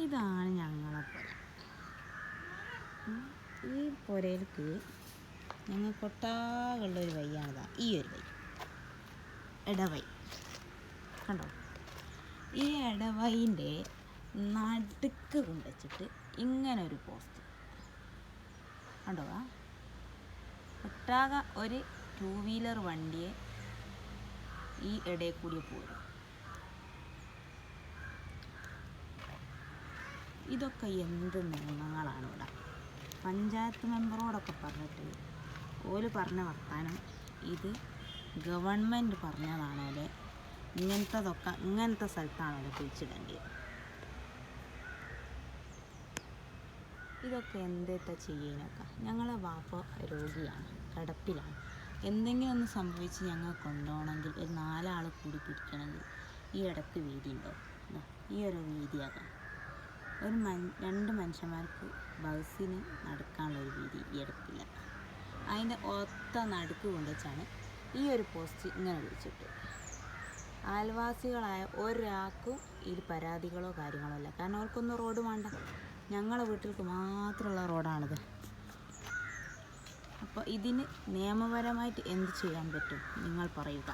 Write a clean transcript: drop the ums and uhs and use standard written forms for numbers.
ഇതാണ് ഞങ്ങളെ പുര. ഈ പുരയിലേക്ക് ഞങ്ങൾക്കൊട്ടാകുള്ളൊരു വഴിയാണിതാ, ഈ ഒരു വഴി, ഇടവഴി കണ്ടോ. ഈ ഇടവഴിൻ്റെ നടുക്ക് കൊണ്ടുവച്ചിട്ട് ഇങ്ങനെ ഒരു പോസ്റ്റ് കണ്ടോ. ഒട്ടാകെ ഒരു 2 വീലർ വണ്ടിയെ ഈ ഇടയിൽ കൂടി പോരും. ഇതൊക്കെ എന്ത് നിയമങ്ങളാണ് ഇവിടെ. പഞ്ചായത്ത് മെമ്പറോടൊക്കെ പറഞ്ഞിട്ട് ഓല് പറഞ്ഞ വർത്താനം ഇത് ഗവൺമെൻറ് പറഞ്ഞതാണോലെ, ഇങ്ങനത്തെ സ്ഥലത്താണോലെ കുഴിച്ചിടേണ്ടത്. ഇതൊക്കെ എന്തൊക്കെ ചെയ്യാനൊക്കെ. ഞങ്ങളെ വാപ്പ രോഗിയാണ്, കിടപ്പിലാണ്. എന്തെങ്കിലും ഒന്ന് സംഭവിച്ച് ഞങ്ങൾ കൊണ്ടുപോകണമെങ്കിൽ ഒരു 4 ആൾ കൂടി പിടിക്കണമെങ്കിൽ ഈ ഇടയ്ക്ക് വീതി ഉണ്ടാവും. ഈ ഒരു വീതിയാകാം. ഒരു 2 മനുഷ്യന്മാർക്ക് ബസ്സിന് നടക്കാനുള്ളൊരു വീതി ഈ ഇടയ്ക്കില്ല. അതിൻ്റെ ഒത്ത നടുക്ക് കൊണ്ടുവച്ചാണ് ഈ ഒരു പോസ്റ്റ് ഇങ്ങനെ വിളിച്ചിട്ട്. അയൽവാസികളായ ഒരാൾക്കും ഇതിൽ പരാതികളോ കാര്യങ്ങളോ ഇല്ല. കാരണം അവർക്കൊന്നും റോഡ് വേണ്ട, ഞങ്ങളെ വീട്ടിലേക്ക് മാത്രമുള്ള റോഡാണിത്. അപ്പോൾ ഇതിന് നിയമപരമായിട്ട് എന്ത് ചെയ്യാൻ പറ്റും നിങ്ങൾ പറയുക.